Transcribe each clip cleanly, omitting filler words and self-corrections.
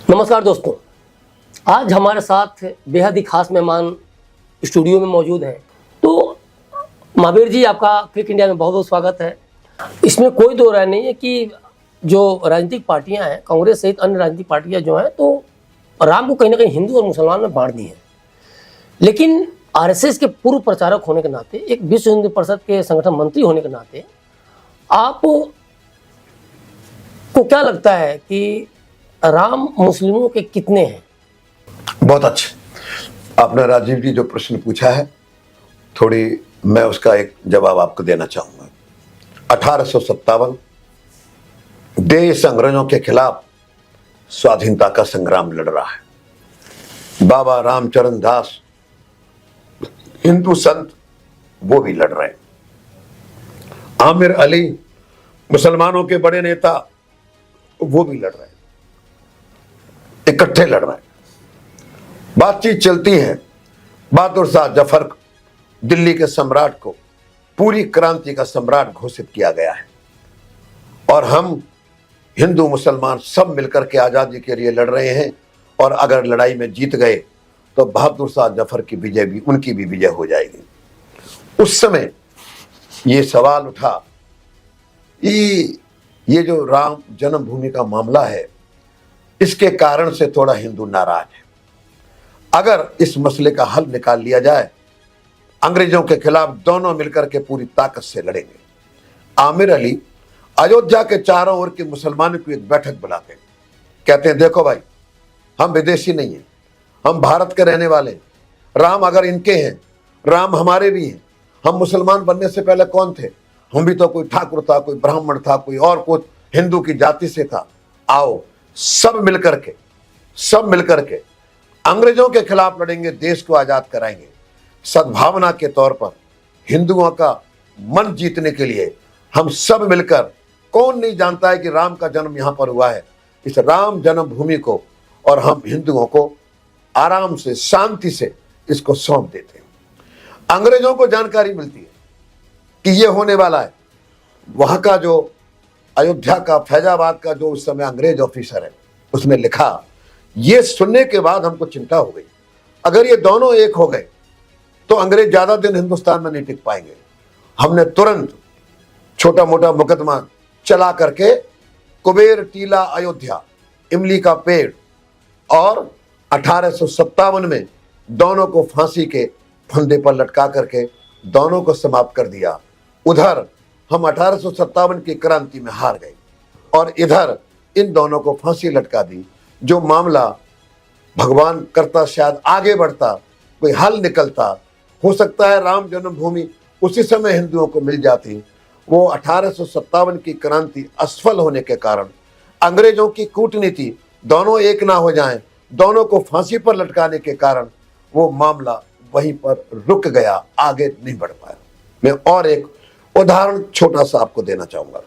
नमस्कार दोस्तों, आज हमारे साथ बेहद ही खास मेहमान स्टूडियो में मौजूद हैं। तो महावीर जी, आपका क्लिक इंडिया में बहुत बहुत स्वागत है। इसमें कोई दो राय नहीं है कि जो राजनीतिक पार्टियां हैं, कांग्रेस सहित अन्य राजनीतिक पार्टियां जो हैं, तो राम को कहीं ना कहीं हिंदू और मुसलमान में बांट दी है। लेकिन आरएसएस के पूर्व प्रचारक होने के नाते, एक विश्व हिंदू परिषद के संगठन मंत्री होने के नाते, आप को क्या लगता है कि राम मुस्लिमों के कितने हैं? बहुत अच्छा आपने राजीव जी जो प्रश्न पूछा है, थोड़ी मैं उसका एक जवाब आपको देना चाहूंगा। 1857 देश अंग्रेजों के खिलाफ स्वाधीनता का संग्राम लड़ रहा है। बाबा रामचरण दास हिंदू संत, वो भी लड़ रहे हैं। आमिर अली मुसलमानों के बड़े नेता, वो भी लड़ रहे हैं, इकट्ठे लड़ रहे हैं। बातचीत चलती है। बहादुर शाह जफर दिल्ली के सम्राट को पूरी क्रांति का सम्राट घोषित किया गया है और हम हिंदू मुसलमान सब मिलकर के आजादी के लिए लड़ रहे हैं। और अगर लड़ाई में जीत गए तो बहादुर शाह जफर की विजय भी, उनकी भी विजय हो जाएगी। उस समय ये सवाल उठा कि ये जो राम जन्मभूमि का मामला है, इसके कारण से थोड़ा हिंदू नाराज है। अगर इस मसले का हल निकाल लिया जाए, अंग्रेजों के खिलाफ दोनों मिलकर के पूरी ताकत से लड़ेंगे। आमिर अली अयोध्या के चारों ओर के मुसलमानों की एक बैठक बुलाते हैं, कहते हैं देखो भाई, हम विदेशी नहीं हैं, हम भारत के रहने वाले हैं। राम अगर इनके हैं, राम हमारे भी हैं। हम मुसलमान बनने से पहले कौन थे? हम भी तो कोई ठाकुर था, कोई ब्राह्मण था, कोई और कुछ हिंदू की जाति से था। आओ सब मिलकर के अंग्रेजों के खिलाफ लड़ेंगे, देश को आजाद कराएंगे। सद्भावना के तौर पर हिंदुओं का मन जीतने के लिए हम सब मिलकर, कौन नहीं जानता है कि राम का जन्म यहां पर हुआ है, इस राम जन्मभूमि को और हम हिंदुओं को आराम से, शांति से इसको सौंप देते हैं। अंग्रेजों को जानकारी मिलती है कि ये होने वाला है। वहां का जो अयोध्या का, फैजाबाद का जो उस समय अंग्रेज ऑफिसर है, उसने लिखा, ये सुनने के बाद हमको चिंता हो गई, अगर ये दोनों एक हो गए तो अंग्रेज ज्यादा दिन हिंदुस्तान में नहीं टिक पाएंगे। हमने तुरंत छोटा मोटा मुकदमा चला करके कुबेर टीला अयोध्या, इमली का पेड़, और 1857 में दोनों को फांसी के फंदे पर लटका करके दोनों को समाप्त कर दिया। उधर हम 1857 की क्रांति में हार गए और इधर इन दोनों को फांसी लटका दी। जो मामला भगवान करता शायद आगे बढ़ता, कोई हल निकलता, हो सकता है राम जन्मभूमि उसी समय हिंदुओं को मिल जाती। वो 1857 की क्रांति असफल होने के कारण, अंग्रेजों की कूटनीति, दोनों एक ना हो जाएं, दोनों को फांसी पर लटकाने के कारण वो मामला वहीं पर रुक गया, आगे नहीं बढ़ पाया। मैं और एक उदाहरण छोटा सा आपको देना चाहूंगा।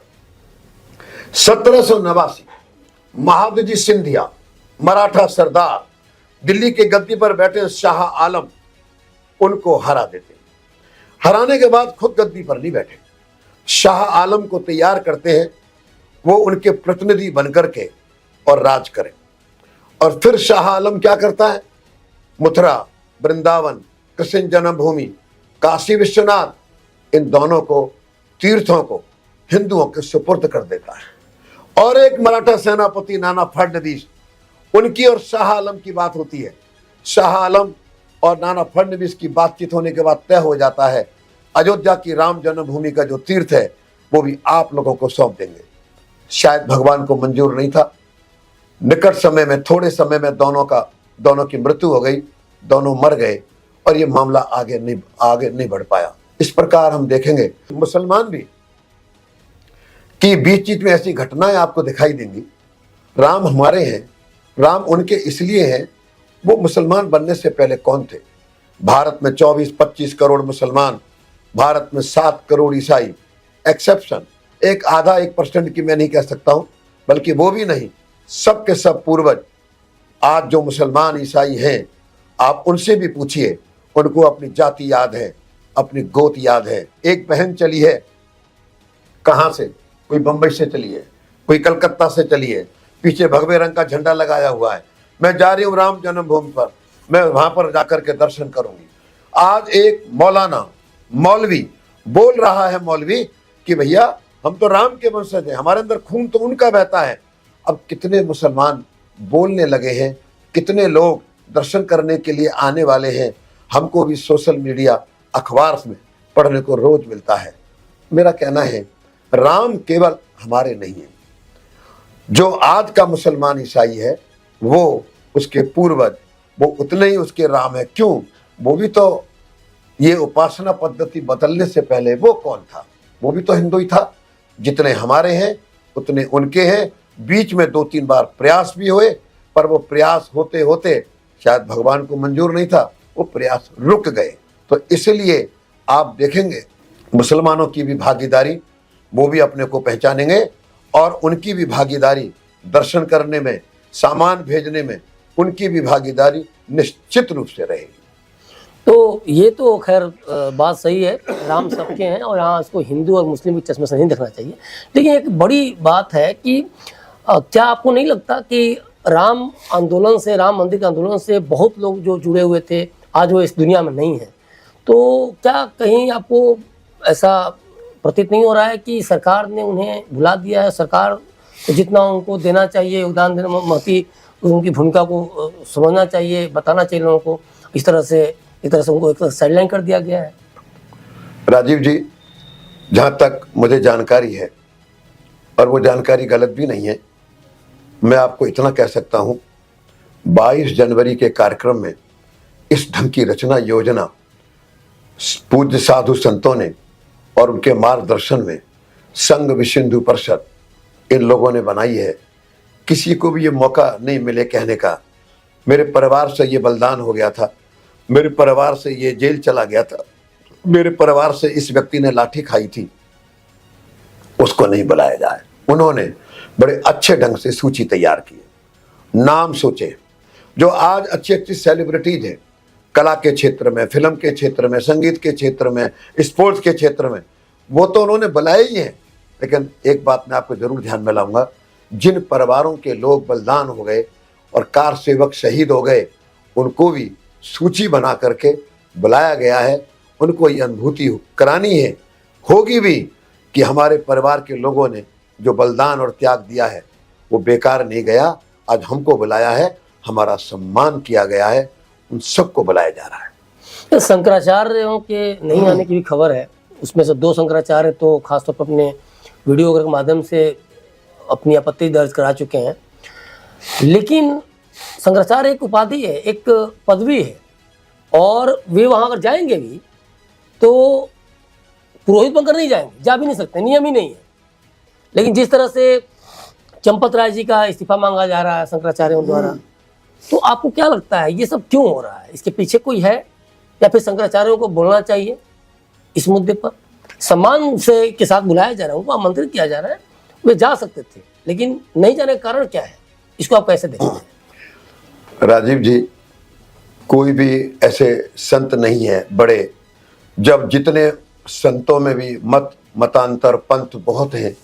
1789 महादजी सिंधिया, मराठा सरदार, दिल्ली की गद्दी पर बैठे शाह आलम, उनको हरा देते। हराने के बाद खुद गद्दी पर नहीं बैठे, शाह आलम को तैयार करते हैं, वो उनके प्रतिनिधि बनकर के और राज करें। और फिर शाह आलम क्या करता है? मथुरा, वृंदावन, कृष्ण जन्मभूमि, काशी विश्वनाथ, इन दोनों को, तीर्थों को हिंदुओं के सुपुर्द कर देता है। और एक मराठा सेनापति नाना फडणवीस, उनकी और शाह आलम की बात होती है। शाह आलम और नाना फडणवीस की बातचीत होने के बाद तय हो जाता है, अयोध्या की राम जन्मभूमि का जो तीर्थ है वो भी आप लोगों को सौंप देंगे। शायद भगवान को मंजूर नहीं था। निकट समय में, थोड़े समय में दोनों की मृत्यु हो गई, दोनों मर गए और ये मामला आगे नहीं बढ़ पाया। इस प्रकार हम देखेंगे मुसलमान भी कि बीच में ऐसी घटनाएं आपको दिखाई देंगी। राम हमारे हैं, राम उनके इसलिए हैं, वो मुसलमान बनने से पहले कौन थे? भारत में 24-25 करोड़ मुसलमान, भारत में 7 करोड़ ईसाई। एक्सेप्शन एक आधा 1% की मैं नहीं कह सकता हूं, बल्कि वो भी नहीं, सब के सब पूर्वज आज जो मुसलमान ईसाई हैं, आप उनसे भी पूछिए, उनको अपनी जाति याद है, अपनी गोत याद है। एक बहन चली है, कहां से? कोई बंबई से चली है, कोई कलकत्ता से चली है, पीछे भगवे रंग का झंडा लगाया हुआ है। मैं जा रही हूँ राम जन्मभूमि पर, मैं वहां पर जाकर के दर्शन करूंगी। आज एक मौलाना मौलवी बोल रहा है, मौलवी, कि भैया हम तो राम के वंशज हैं, हमारे अंदर खून तो उनका बहता है। अब कितने मुसलमान बोलने लगे हैं, कितने लोग दर्शन करने के लिए आने वाले हैं। हमको भी सोशल मीडिया अखबार में पढ़ने को रोज मिलता है। मेरा कहना है, राम केवल हमारे नहीं है। जो आज का मुसलमान ईसाई है वो उसके पूर्वज, वो उतने ही उसके राम है। क्यों? वो भी तो ये उपासना पद्धति बदलने से पहले वो कौन था? वो भी तो हिंदू ही था। जितने हमारे हैं उतने उनके हैं। बीच में 2-3 बार प्रयास भी हुए, पर वो प्रयास होते होते शायद भगवान को मंजूर नहीं था, वो प्रयास रुक गए। तो इसलिए आप देखेंगे मुसलमानों की भी भागीदारी, वो भी अपने को पहचानेंगे और उनकी भी भागीदारी दर्शन करने में, सामान भेजने में उनकी भी भागीदारी निश्चित रूप से रहेगी। तो ये तो खैर बात सही है, राम सबके हैं और यहाँ इसको हिंदू और मुस्लिम के चश्मे से नहीं देखना चाहिए। लेकिन एक बड़ी बात है कि क्या आपको नहीं लगता कि राम आंदोलन से, राम मंदिर के आंदोलन से बहुत लोग जो जुड़े हुए थे आज वो इस दुनिया में नहीं है? तो क्या कहीं आपको ऐसा प्रतीत नहीं हो रहा है कि सरकार ने उन्हें भुला दिया है? सरकार को जितना उनको देना चाहिए, योगदान देना, महती उनकी भूमिका को समझना चाहिए, बताना चाहिए लोगों को, इस तरह से उनको एक साइडलाइन कर दिया गया है। राजीव जी, जहाँ तक मुझे जानकारी है, और वो जानकारी गलत भी नहीं है, मैं आपको इतना कह सकता हूँ, 22 जनवरी के कार्यक्रम में इस ढंग की रचना योजना पूज्य साधु संतों ने और उनके मार्गदर्शन में संघ विश्व हिंदू परिषद इन लोगों ने बनाई है। किसी को भी ये मौका नहीं मिले कहने का, मेरे परिवार से ये बलिदान हो गया था, मेरे परिवार से ये जेल चला गया था, मेरे परिवार से इस व्यक्ति ने लाठी खाई थी, उसको नहीं बुलाया जाए। उन्होंने बड़े अच्छे ढंग से सूची तैयार की, नाम सोचे। जो आज अच्छी अच्छी सेलिब्रिटीज हैं कला के क्षेत्र में, फिल्म के क्षेत्र में, संगीत के क्षेत्र में, स्पोर्ट्स के क्षेत्र में, वो तो उन्होंने बुलाए ही हैं। लेकिन एक बात मैं आपको जरूर ध्यान में लाऊंगा, जिन परिवारों के लोग बलिदान हो गए और कार सेवक शहीद हो गए, उनको भी सूची बना करके बुलाया गया है। उनको ये अनुभूति करानी है, होगी भी, कि हमारे परिवार के लोगों ने जो बलिदान और त्याग दिया है वो बेकार नहीं गया। आज हमको बुलाया है, हमारा सम्मान किया गया है, उन सबको बुलाया जा रहा है। शंकराचार्यों के नहीं आने की भी खबर है, उसमें से 2 शंकराचार्य तो खासतौर पर अपने वीडियो के माध्यम से अपनी आपत्ति दर्ज करा चुके हैं। लेकिन शंकराचार्य एक उपाधि है, एक पदवी है, और वे वहाँ अगर जाएंगे भी तो पुरोहित बनकर नहीं जाएंगे, जा भी नहीं सकते, नियम ही नहीं है। लेकिन जिस तरह से चंपत राय जी का इस्तीफा मांगा जा रहा है शंकराचार्यों द्वारा, तो आपको क्या लगता है ये सब क्यों हो रहा है? इसके पीछे कोई है, या फिर शंकराचार्यों को बोलना चाहिए इस मुद्दे पर? सम्मान से के साथ बुलाया जा रहा है, उनको आमंत्रित किया जा रहा है, वे जा सकते थे, लेकिन नहीं जाने का कारण क्या है? इसको आप कैसे देखते हैं? राजीव जी, कोई भी ऐसे संत नहीं है बड़े, जब जितने संतों में भी मतांतर पंथ बहुत हैं,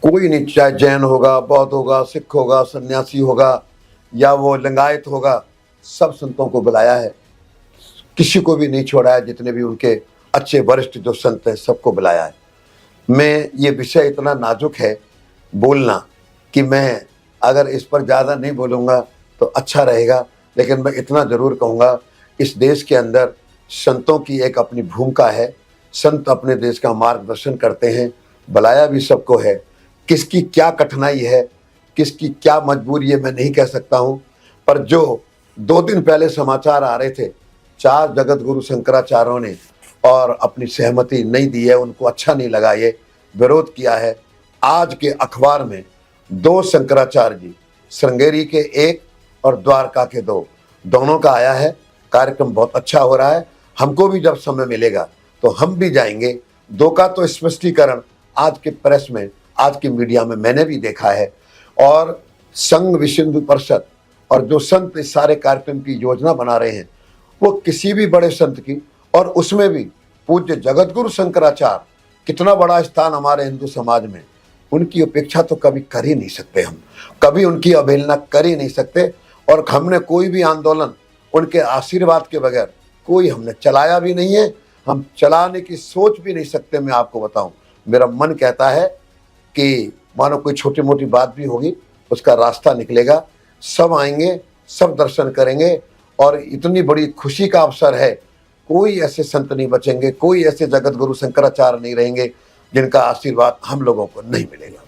कोई नहीं, चाहे जैन होगा, बौद्ध होगा, सिख होगा, सन्यासी होगा, या वो लिंगायत होगा, सब संतों को बुलाया है, किसी को भी नहीं छोड़ा है। जितने भी उनके अच्छे वरिष्ठ जो संत हैं सबको बुलाया है। मैं ये विषय इतना नाजुक है बोलना कि मैं अगर इस पर ज़्यादा नहीं बोलूँगा तो अच्छा रहेगा, लेकिन मैं इतना ज़रूर कहूँगा, इस देश के अंदर संतों की एक अपनी भूमिका है। संत अपने देश का मार्गदर्शन करते हैं, बुलाया भी सबको है। किसकी क्या कठिनाई है, किसकी क्या मजबूरी है, मैं नहीं कह सकता हूँ, पर जो 2 दिन पहले समाचार आ रहे थे 4 जगत गुरु शंकराचार्यों ने और अपनी सहमति नहीं दी है, उनको अच्छा नहीं लगा, ये विरोध किया है। आज के अखबार में 2 शंकराचार्य जी, श्रृंगेरी के 1 और द्वारका के 2, दोनों का आया है। कार्यक्रम बहुत अच्छा हो रहा है। हमको भी जब समय मिलेगा तो हम भी जाएंगे। 2 का तो स्पष्टीकरण आज के प्रेस में, आज की मीडिया में मैंने भी देखा है। और संघ विश्व हिंदू परिषद और जो संत इस सारे कार्यक्रम की योजना बना रहे हैं, वो किसी भी बड़े संत की, और उसमें भी पूज्य जगत गुरु शंकराचार्य, कितना बड़ा स्थान हमारे हिंदू समाज में, उनकी उपेक्षा तो कभी कर ही नहीं सकते, हम कभी उनकी अवहेलना कर ही नहीं सकते। और हमने कोई भी आंदोलन उनके आशीर्वाद के बगैर कोई हमने चलाया भी नहीं है, हम चलाने की सोच भी नहीं सकते। मैं आपको बताऊं, मेरा मन कहता है कि मानो कोई छोटी मोटी बात भी होगी, उसका रास्ता निकलेगा, सब आएंगे, सब दर्शन करेंगे। और इतनी बड़ी खुशी का अवसर है, कोई ऐसे संत नहीं बचेंगे, कोई ऐसे जगत गुरु शंकराचार्य नहीं रहेंगे जिनका आशीर्वाद हम लोगों को नहीं मिलेगा।